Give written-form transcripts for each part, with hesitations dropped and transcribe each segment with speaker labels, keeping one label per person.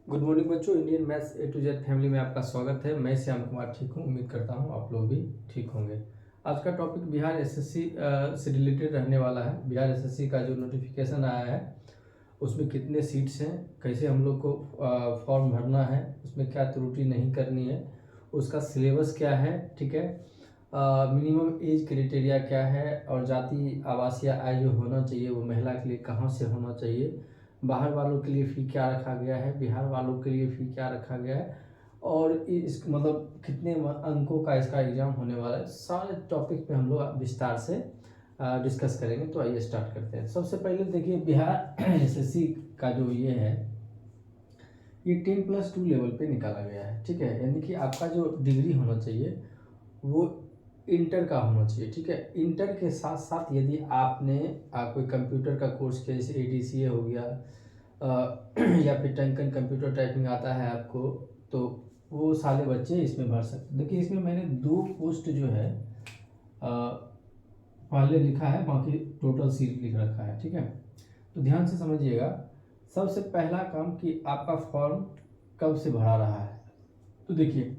Speaker 1: Good morning बच्चों। Indian maths A to Z family में आपका स्वागत है। मैं श्याम कुमार ठीक हूँ। उम्मीद करता हूँ आप लोग भी ठीक होंगे। आज का टॉपिक बिहार एसएससी से रिलेटेड रहने वाला है। बिहार एसएससी का जो नोटिफिकेशन आया है उसमें कितने सीट्स हैं, कैसे हम लोग को फॉर्म भरना है, उसमें क्या त्रुटि नहीं करनी है, उसका सिलेबस क्या है, ठीक है, मिनिमम एज क्राइटेरिया क्या है, और जाति आवासीय आय जो होना चाहिए वो महिला के लिए कहाँ से होना चाहिए, बाहर वालों के लिए फ़ी क्या रखा गया है, बिहार वालों के लिए फ़ी क्या रखा गया है, और इस मतलब कितने अंकों का इसका एग्ज़ाम होने वाला है, सारे टॉपिक पे हम लोग विस्तार से डिस्कस करेंगे। तो आइए स्टार्ट करते हैं। सबसे पहले देखिए, बिहार एसएससी का जो ये है ये 10+2 लेवल पे निकाला गया है, ठीक है। यानी कि आपका जो डिग्री होना चाहिए वो इंटर का होना चाहिए, ठीक है। इंटर के साथ साथ यदि आपने कोई कंप्यूटर का कोर्स किया, जैसे ADCA हो गया या फिर टंकन कंप्यूटर टाइपिंग आता है आपको, तो वो सारे बच्चे इसमें भर सकते हैं। देखिए, इसमें मैंने 2 पोस्ट जो है पहले लिखा है, बाकी टोटल सीट लिख रखा है, ठीक है। तो ध्यान से समझिएगा। सबसे पहला काम कि आपका फॉर्म कब से भरा रहा है। तो देखिए,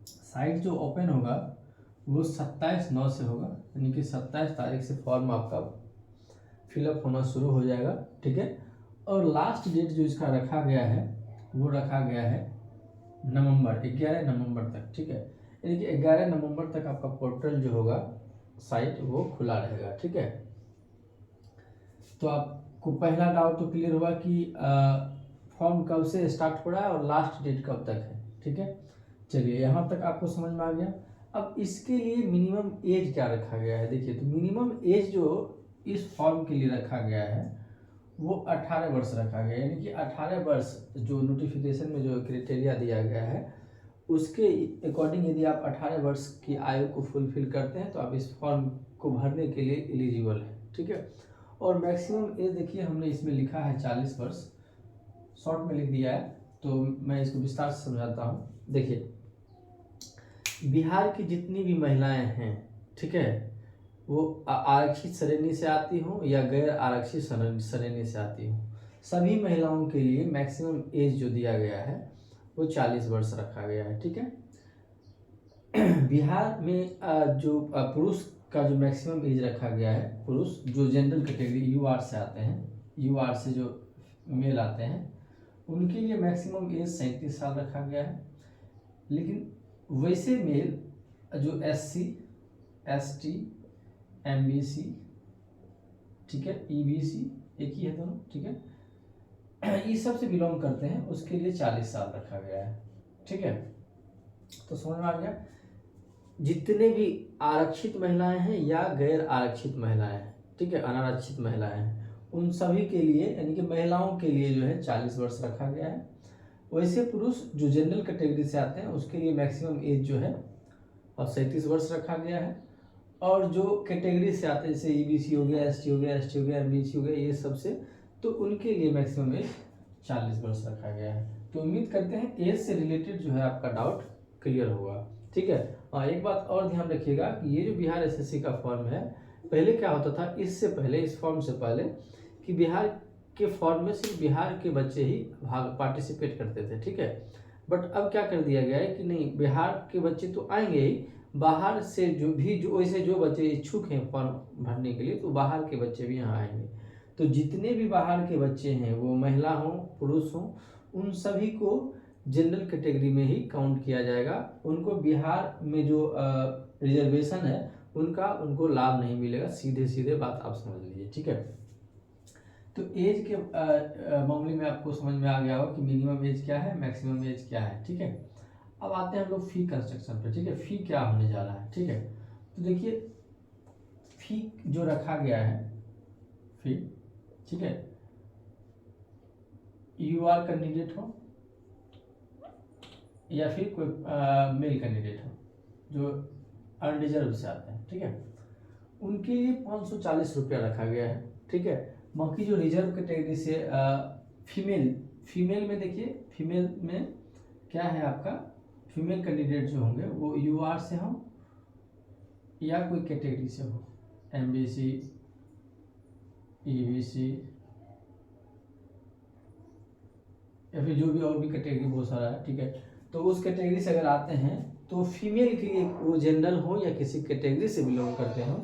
Speaker 1: साइट जो ओपन होगा वो 27/9 से होगा, यानी कि 27 तारीख से फॉर्म आपका फिलअप होना शुरू हो जाएगा, ठीक है। और लास्ट डेट जो इसका रखा गया है वो रखा गया है नवंबर 11 नवंबर तक, ठीक है। यानी कि 11 नवंबर तक आपका पोर्टल जो होगा, साइट, वो खुला रहेगा, ठीक है। तो आपको पहला डाउट तो क्लियर हुआ कि फॉर्म कब से स्टार्ट हो रहा है और लास्ट डेट कब तक है, ठीक है। चलिए, यहाँ तक आपको समझ में आ गया। अब इसके लिए मिनिमम एज क्या रखा गया है। देखिए, तो मिनिमम एज जो इस फॉर्म के लिए रखा गया है वो 18 वर्ष रखा गया है। यानी कि 18 वर्ष जो नोटिफिकेशन में जो क्राइटेरिया दिया गया है उसके अकॉर्डिंग यदि आप 18 वर्ष की आयु को फुलफिल करते हैं तो आप इस फॉर्म को भरने के लिए एलिजिबल हैं, ठीक है। और मैक्सिमम एज देखिए, हमने इसमें लिखा है 40 वर्ष, शॉर्ट में लिख दिया है। तो मैं इसको विस्तार से समझाता हूँ। देखिए, बिहार की जितनी भी महिलाएं हैं, ठीक है, वो आरक्षित श्रेणी से आती हों या गैर आरक्षित श्रेणी से आती हों, सभी महिलाओं के लिए मैक्सिमम एज जो दिया गया है वो 40 वर्ष रखा गया है, ठीक है। बिहार में जो पुरुष का जो मैक्सिमम एज रखा गया है, पुरुष जो जनरल कैटेगरी UR से आते हैं, UR से जो मेल आते हैं, उनके लिए मैक्सिमम एज 37 साल रखा गया है। लेकिन वैसे मेल जो SC ST MBC, ठीक है, EBC, एक ही है दोनों, ठीक है, इस सब से बिलोंग करते हैं, उसके लिए 40 साल रखा गया है, ठीक है। तो समझ में आ गया। जितने भी आरक्षित महिलाएं हैं या गैर आरक्षित महिलाएं हैं, ठीक है, अनारक्षित महिलाएं हैं, उन सभी के लिए यानी कि महिलाओं के लिए जो है 40 वर्ष रखा गया है। वैसे पुरुष जो जनरल कैटेगरी से आते हैं उसके लिए मैक्सिमम एज जो है और 37 वर्ष रखा गया है। और जो कैटेगरी से आते हैं जैसे EBC हो गया, ST हो गया, ST हो गया, MBC हो गया, ये सबसे, तो उनके लिए मैक्सिमम एज 40 वर्ष रखा गया है। तो उम्मीद करते हैं एज से रिलेटेड जो है आपका डाउट क्लियर होगा, ठीक है। एक बात और ध्यान रखिएगा कि ये जो बिहार SSC का फॉर्म है, पहले क्या होता था, इससे पहले, इस फॉर्म से पहले, कि बिहार के फॉर्म में सिर्फ बिहार के बच्चे ही पार्टिसिपेट करते थे, ठीक है। बट अब क्या कर दिया गया है कि नहीं, बिहार के बच्चे तो आएंगे ही, बाहर से जो वैसे जो बच्चे इच्छुक हैं फॉर्म भरने के लिए, तो बाहर के बच्चे भी यहाँ आएंगे। तो जितने भी बाहर के बच्चे हैं, वो महिला हों पुरुष हों, उन सभी को जनरल कैटेगरी में ही काउंट किया जाएगा। उनको बिहार में जो रिजर्वेशन है उनको लाभ नहीं मिलेगा। सीधे सीधे बात आप समझ लीजिए, ठीक है। तो एज के मामले में आपको समझ में आ गया होगा कि मिनिमम एज क्या है, मैक्सिमम एज क्या है, ठीक है। अब आते हैं हम लोग फी कंस्ट्रक्शन पे, ठीक है। फी क्या होने जा रहा है, ठीक है। तो देखिए, फी जो रखा गया है, फी, ठीक है, UR कैंडिडेट हो या फिर कोई मेल कैंडिडेट हो जो अनरिजर्व से आते हैं, ठीक है, उनके लिए 540 रुपया रखा गया है, ठीक है। बाकी जो रिजर्व कैटेगरी से फीमेल में देखिए, फीमेल में क्या है आपका, फीमेल कैंडिडेट जो होंगे वो UR से हो या कोई कैटेगरी से हो, MBC, EBC, या फिर जो भी और भी कैटेगरी बहुत सारा है, ठीक है। तो उस कैटेगरी से अगर आते हैं तो फीमेल के लिए वो जनरल हो या किसी कैटेगरी से बिलोंग करते हो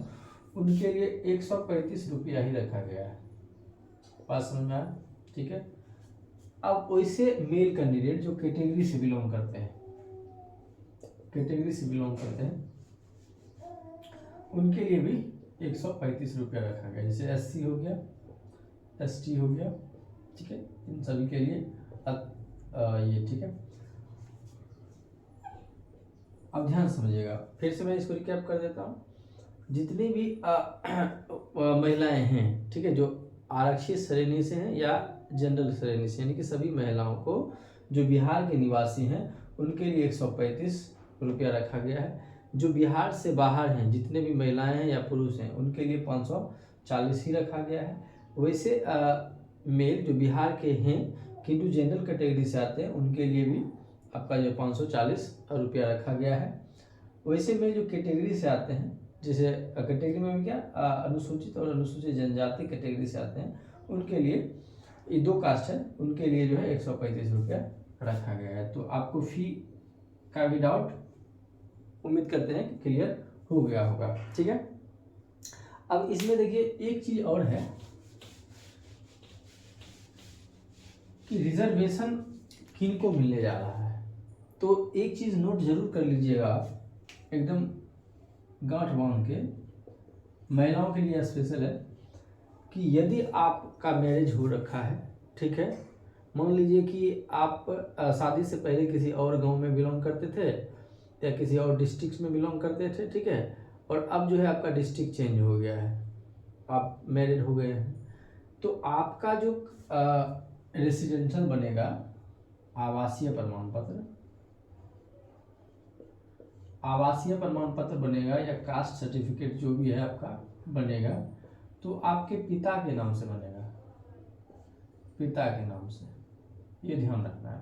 Speaker 1: उनके लिए 135 रुपया ही रखा गया है। बात समझ में आया, ठीक है। अब वैसे मेल कैंडिडेट जो कैटेगरी से बिलोंग करते हैं, कैटेगरी से बिलोंग करते हैं उनके लिए भी 135 रुपया रखा गया। जैसे SC हो गया, ST हो गया, ठीक है, इन सभी के लिए ये, ठीक है। अब ध्यान समझिएगा, फिर से मैं इसको रिकैप कर देता हूँ। जितनी भी महिलाएं हैं, ठीक है, जो आरक्षित श्रेणी से हैं या जनरल श्रेणी से, यानी कि सभी महिलाओं को जो बिहार के निवासी हैं उनके लिए 135 रुपया रखा गया है। जो बिहार से बाहर हैं, जितने भी महिलाएं हैं या पुरुष हैं, उनके लिए 540 ही रखा गया है। वैसे मेल जो बिहार के हैं किंतु जनरल कैटेगरी से आते हैं उनके लिए भी आपका जो 540 रुपया रखा गया है। वैसे में जो कैटेगरी से आते हैं, जैसे कैटेगरी में भी क्या अनुसूचित और अनुसूचित जनजाति कैटेगरी से आते हैं, उनके लिए ये 2 कास्ट है, उनके लिए जो है 135 रुपया रखा गया है। तो आपको फी का भी डाउट उम्मीद करते हैं कि क्लियर हो गया होगा, ठीक है। अब इसमें देखिए एक चीज और है कि रिजर्वेशन किन को मिलने जा रहा है। तो एक चीज नोट जरूर कर लीजिएगा आप, एकदम गांठ बांध के, महिलाओं के लिए स्पेशल है कि यदि आपका मैरिज हो रखा है, ठीक है, मान लीजिए कि आप शादी से पहले किसी और गांव में बिलोंग करते थे या किसी और डिस्ट्रिक्ट में बिलोंग करते थे, ठीक है, और अब जो है आपका डिस्ट्रिक्ट चेंज हो गया है, आप मैरिड हो गए हैं, तो आपका जो रेसिडेंशियल बनेगा आवासीय प्रमाण पत्र, आवासीय प्रमाण पत्र बनेगा या कास्ट सर्टिफिकेट जो भी है आपका बनेगा, तो आपके पिता के नाम से बनेगा, पिता के नाम से, ये ध्यान रखना है,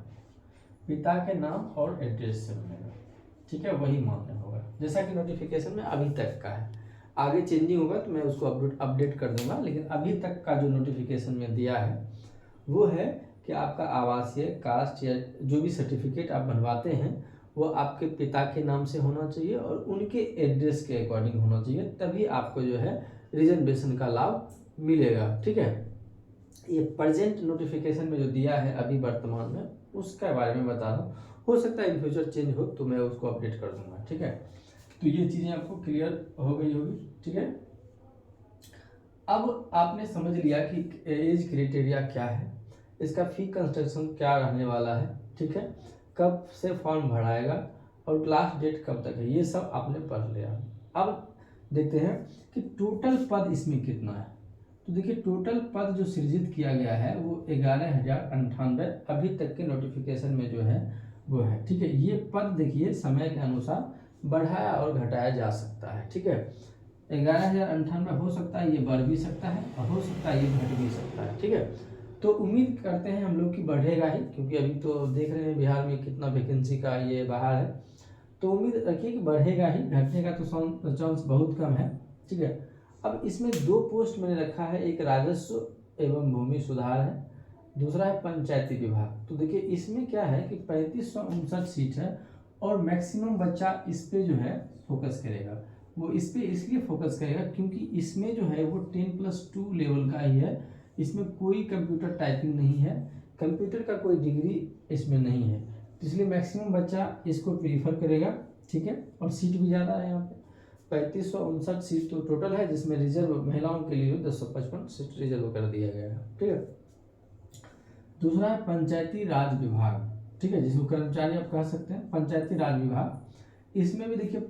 Speaker 1: पिता के नाम और एड्रेस से बनेगा, ठीक है, वही मान्य होगा। जैसा कि नोटिफिकेशन में अभी तक का है, आगे चेंजिंग होगा तो मैं उसको अपडेट कर दूंगा, लेकिन अभी तक का जो नोटिफिकेशन में दिया है वो है कि आपका आवासीय, कास्ट या जो भी सर्टिफिकेट आप बनवाते हैं वो आपके पिता के नाम से होना चाहिए और उनके एड्रेस के अकॉर्डिंग होना चाहिए, तभी आपको जो है रिजर्वेशन का लाभ मिलेगा, ठीक है। ये प्रेजेंट नोटिफिकेशन में जो दिया है अभी वर्तमान में, उसके बारे में बता रहा हूँ, हो सकता है इन फ्यूचर चेंज हो तो मैं उसको अपडेट कर दूंगा, ठीक है। तो ये चीज़ें आपको क्लियर हो गई होगी, ठीक है। अब आपने समझ लिया कि एज क्राइटेरिया क्या है, इसका फी कंस्ट्रक्शन क्या रहने वाला है, ठीक है, कब से फॉर्म भराएगा और लास्ट डेट कब तक है, ये सब आपने पढ़ लिया। अब देखते हैं कि टोटल पद इसमें कितना है। तो देखिए टोटल पद जो सृजित किया गया है वो 11,098 अभी तक के नोटिफिकेशन में जो है वो है, ठीक है। ये पद देखिए समय के अनुसार बढ़ाया और घटाया जा सकता है, ठीक है। 11,098 हो सकता है ये बढ़ भी सकता है और हो सकता है ये घट भी सकता है, ठीक है। तो उम्मीद करते हैं हम लोग कि बढ़ेगा ही, क्योंकि अभी तो देख रहे हैं बिहार में कितना वैकेंसी का ये बाहर है, तो उम्मीद रखिए कि बढ़ेगा ही, घटने का तो चांस बहुत कम है, ठीक है। अब इसमें 2 पोस्ट मैंने रखा है, एक राजस्व एवं भूमि सुधार है, दूसरा है पंचायती विभाग। तो देखिए इसमें क्या है कि 3559 सीट है और मैक्सिमम बच्चा इस पे जो है फोकस करेगा। वो इस पे इसलिए फोकस करेगा क्योंकि इसमें जो है वो 10+2 लेवल का ही है, इसमें कोई कंप्यूटर टाइपिंग नहीं है, कंप्यूटर का कोई डिग्री इसमें नहीं है, तो इसलिए मैक्सिमम बच्चा इसको प्रीफर करेगा, ठीक है। और सीट भी ज़्यादा है यहाँ पे 3559 सीट तो टोटल है, जिसमें रिजर्व महिलाओं के लिए 1055 सीट रिजर्व कर दिया गया है, ठीक है। दूसरा है पंचायती राज विभाग, ठीक है, जिसको कर्मचारी आप कह सकते हैं, पंचायती राज विभाग। इसमें भी देखिए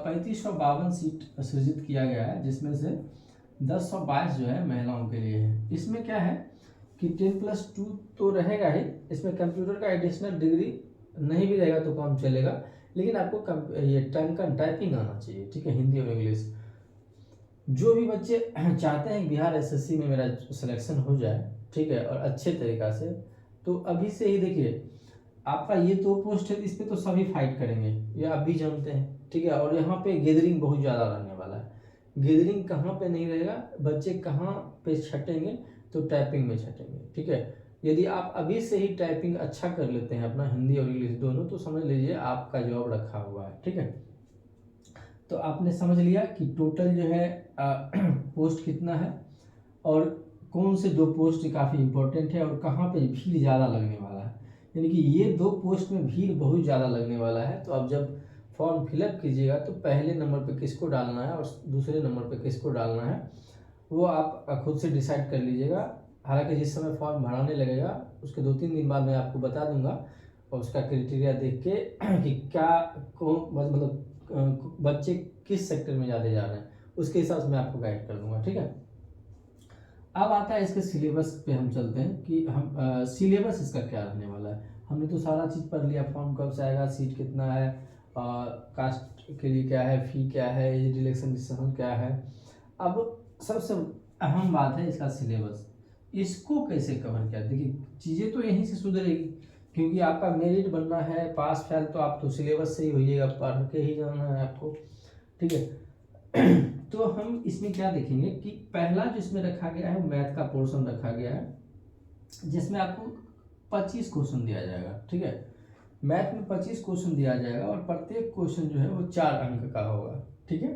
Speaker 1: 3552 सीट सृजित किया गया है, जिसमें से 1022 जो है महिलाओं के लिए है। इसमें क्या है कि 10+2 तो रहेगा ही, इसमें कंप्यूटर का एडिशनल डिग्री नहीं भी रहेगा तो काम चलेगा, लेकिन आपको ये टाइपिंग आना चाहिए, ठीक है, हिंदी और इंग्लिश। जो भी बच्चे चाहते हैं कि बिहार SSC में मेरा सिलेक्शन हो जाए, ठीक है, और अच्छे तरीक़ा से, तो अभी से ही देखिए आपका ये 2 पोस्ट है, इस पर तो सभी फाइट करेंगे, ये आप भी जानते हैं, ठीक है। और यहाँ पे गैदरिंग बहुत ज़्यादा रहने वाला है, गैदरिंग कहाँ पे नहीं रहेगा, बच्चे कहाँ पे छटेंगे, तो टाइपिंग में छटेंगे, ठीक है। यदि आप अभी से ही टाइपिंग अच्छा कर लेते हैं अपना हिंदी और इंग्लिश दोनों, तो समझ लीजिए आपका जॉब रखा हुआ है। ठीक है, तो आपने समझ लिया कि टोटल जो है पोस्ट कितना है और कौन से दो पोस्ट काफ़ी इंपॉर्टेंट है और कहाँ पे भीड़ ज़्यादा लगने वाला है। यानी कि ये दो पोस्ट में भीड़ बहुत ज़्यादा लगने वाला है। तो अब जब फॉर्म फिलअप कीजिएगा तो पहले नंबर पे किसको डालना है और दूसरे नंबर पे किसको डालना है वो आप खुद से डिसाइड कर लीजिएगा। हालांकि जिस समय फॉर्म भराने लगेगा उसके 2-3 दिन बाद मैं आपको बता दूंगा और उसका क्राइटेरिया देख के कि क्या कौन मतलब बच्चे किस सेक्टर में ज़्यादा जा रहे हैं, उसके हिसाब से मैं आपको गाइड कर दूंगा। ठीक है, अब आता है इसके सिलेबस पे हम चलते हैं कि हम सिलेबस इसका क्या रहने वाला है। हमने तो सारा चीज़ पढ़ लिया, फॉर्म कब से आएगा, सीट कितना है, कास्ट के लिए क्या है, फ़ी क्या है, एज रिलैक्सेशन क्या है। अब सबसे अहम बात है इसका सिलेबस, इसको कैसे कवर किया। देखिए चीज़ें तो यहीं से सुधरेगी क्योंकि आपका मेरिट बनना है, पास फेल तो आप तो सिलेबस से ही होइएगा, पढ़ के ही जाना है आपको। ठीक है तो हम इसमें क्या देखेंगे कि पहला जो इसमें रखा गया है मैथ का पोर्शन रखा गया है जिसमें आपको 25 क्वेश्चन दिया जाएगा। ठीक है, मैथ में 25 क्वेश्चन दिया जाएगा और प्रत्येक क्वेश्चन जो है वो 4 अंक का होगा। ठीक है,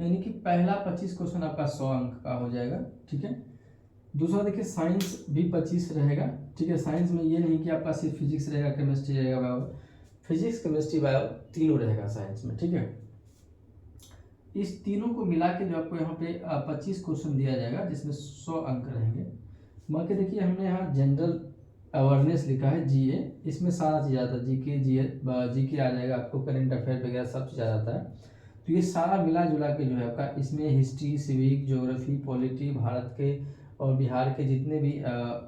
Speaker 1: यानी कि पहला 25 क्वेश्चन आपका 100 अंक का हो जाएगा। ठीक है, दूसरा देखिए साइंस भी 25 रहेगा। ठीक है, साइंस में ये नहीं कि आपका सिर्फ फिजिक्स रहेगा, केमिस्ट्री रहेगा, बायो, फिजिक्स केमिस्ट्री बायो तीनों रहेगा साइंस में। ठीक है, इस तीनों को मिला के जो आपको यहाँ पे 25 क्वेश्चन दिया जाएगा जिसमें 100 अंक रहेंगे। मान के देखिए हमने यहाँ जनरल अवेयरनेस लिखा है जीए, इसमें सारा चीज़ आता है, जीके जीके आ जाएगा आपको, करंट अफेयर वगैरह सब चीज़ आ जाता है। तो ये सारा मिला जुला के जो है आपका इसमें history, civic, geography, polity, Bharat के और बिहार के जितने भी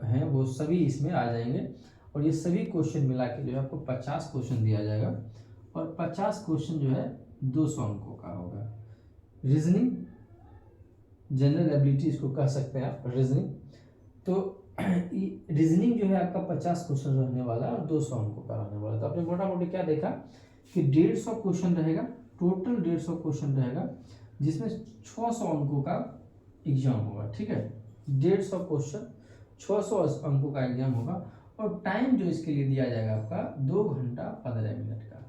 Speaker 1: हैं वो सभी इसमें आ जाएंगे और ये सभी क्वेश्चन मिला के जो है आपको 50 क्वेश्चन दिया जाएगा और 50 क्वेश्चन जो है 200 अंकों का होगा। रीजनिंग, जनरल एबिलिटी इसको कह सकते हैं आप रीजनिंग। तो रीजनिंग जो है आपका 50 क्वेश्चन रहने वाला है और 200 अंकों का रहने वाला है। तो आपने मोटा मोटी क्या देखा कि 150 क्वेश्चन रहेगा, टोटल 150 क्वेश्चन रहेगा जिसमें 600 अंकों का एग्जाम होगा। ठीक है, 150 क्वेश्चन 600 अंकों का एग्जाम होगा और टाइम जो इसके लिए दिया जाएगा आपका 2 घंटा 15 मिनट का।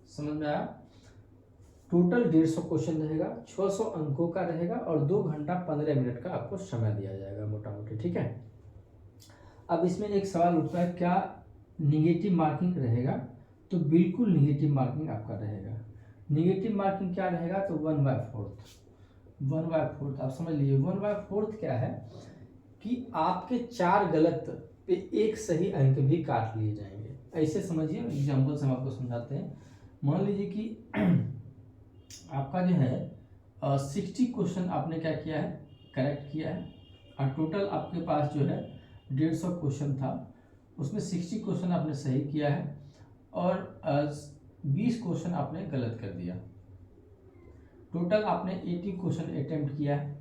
Speaker 1: समझ में आया? टोटल 150 क्वेश्चन रहेगा, 600 अंकों का रहेगा और 2 घंटा 15 मिनट का आपको समय दिया जाएगा मोटा मोटी। ठीक है, अब इसमें एक सवाल उठता है क्या निगेटिव मार्किंग रहेगा? तो बिल्कुल निगेटिव मार्किंग आपका रहेगा। निगेटिव मार्किंग क्या रहेगा? तो 1/4 1/4 आप समझ लीजिए। 1/4 क्या है कि आपके 4 गलत पे 1 सही अंक भी काट लिए जाएंगे। ऐसे समझिए, एग्जाम्पल से हम आपको समझाते हैं। मान लीजिए कि आपका जो है 60 क्वेश्चन आपने क्या किया है, करेक्ट किया है और टोटल आपके पास जो है 150 क्वेश्चन था, उसमें 60 क्वेश्चन आपने सही किया है और 20 क्वेश्चन आपने गलत कर दिया। टोटल आपने 80 क्वेश्चन अटेम्प्ट किया है,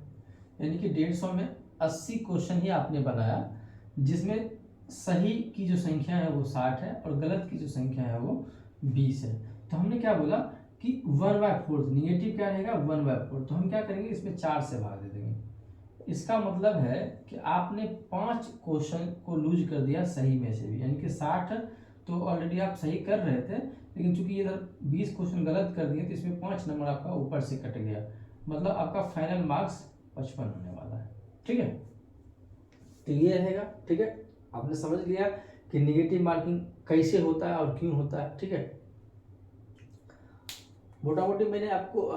Speaker 1: यानी कि 150 में 80 क्वेश्चन ही आपने बनाया जिसमें सही की जो संख्या है वो 60 है और गलत की जो संख्या है वो 20 है। तो हमने क्या बोला कि 1/4 निगेटिव क्या रहेगा 1/4, तो हम क्या करेंगे इसमें 4 से भाग दे देंगे। इसका मतलब है कि आपने 5 क्वेश्चन को लूज कर दिया सही में से भी, यानी कि 60 तो ऑलरेडी आप सही कर रहे थे लेकिन चूंकि इधर 20 क्वेश्चन गलत कर दिए तो इसमें 5 नंबर आपका ऊपर से कट गया, मतलब आपका फाइनल मार्क्स 55 होने वाला है। ठीक है, तो ये रहेगा। ठीक है, आपने समझ लिया कि निगेटिव मार्किंग कैसे होता है और क्यों होता है। ठीक है, मोटा मोटी मैंने आपको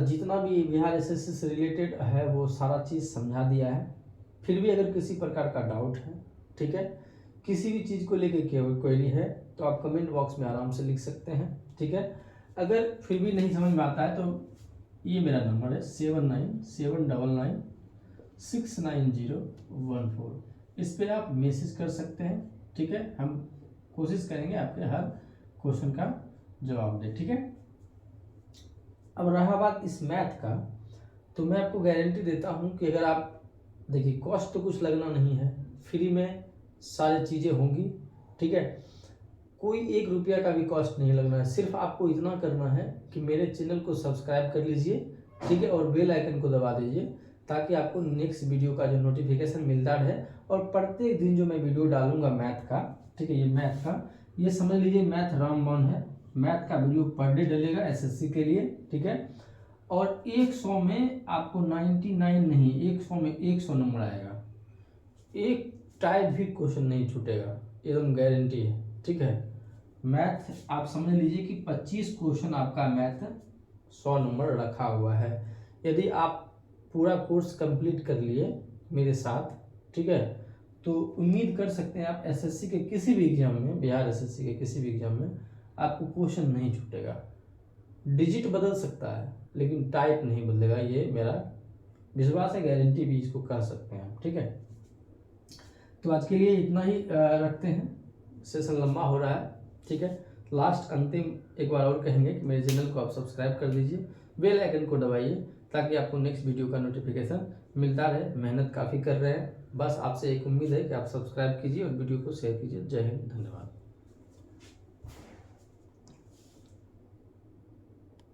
Speaker 1: जितना भी बिहार एसएससी से रिलेटेड है वो सारा चीज़ समझा दिया है। फिर भी अगर किसी प्रकार का डाउट है, ठीक है, किसी भी चीज़ को लेकर क्वेरी है तो आप कमेंट बॉक्स में आराम से लिख सकते हैं। ठीक है, अगर फिर भी नहीं समझ में आता है तो ये मेरा नंबर है 7979699014, इस पर आप मैसेज कर सकते हैं। ठीक है, हम कोशिश करेंगे आपके हर क्वेश्चन का जवाब दें। ठीक है, अब रहा बात इस मैथ का, तो मैं आपको गारंटी देता हूं कि अगर आप देखिए कॉस्ट तो कुछ लगना नहीं है, फ्री में सारी चीज़ें होंगी। ठीक है, कोई 1 रुपया का भी कॉस्ट नहीं लगना है, सिर्फ आपको इतना करना है कि मेरे चैनल को सब्सक्राइब कर लीजिए। ठीक है, और बेल आइकन को दबा दीजिए ताकि आपको नेक्स्ट वीडियो का जो नोटिफिकेशन मिलता रहे। और प्रत्येक दिन जो मैं वीडियो डालूंगा मैथ का, ठीक है, ये मैथ का, ये समझ लीजिए मैथ रामबाण है, मैथ का वीडियो पर डे डलेगा एसएससी के लिए, ठीक है। और 100 में आपको 99 नहीं, 100 में 100 नंबर आएगा, एक टाइप भी क्वेश्चन नहीं छूटेगा, एकदम गारंटी है, ठीक है। मैथ आप समझ लीजिए कि 25 क्वेश्चन आपका मैथ 100 नंबर रखा हुआ है। यदि आप पूरा कोर्स कंप्लीट कर लिए मेरे साथ, ठीक है, तो उम्मीद कर सकते हैं आप एसएससी के किसी भी एग्जाम में, बिहार एसएससी के किसी भी एग्जाम में आपको क्वेश्चन नहीं छूटेगा। डिजिट बदल सकता है लेकिन टाइप नहीं बदलेगा, ये मेरा विश्वास है, गारंटी भी इसको कर सकते हैं, ठीक है। तो आज के लिए इतना ही रखते हैं, सेशन लंबा हो रहा है, ठीक है। लास्ट अंतिम एक बार और कहेंगे कि मेरे चैनल को आप सब्सक्राइब कर दीजिए, बेल आइकन को दबाइए ताकि आपको नेक्स्ट वीडियो का नोटिफिकेशन मिलता रहे। मेहनत काफ़ी कर रहे हैं, बस आपसे एक उम्मीद है कि आप सब्सक्राइब कीजिए और वीडियो को शेयर कीजिए। जय हिंद, धन्यवाद।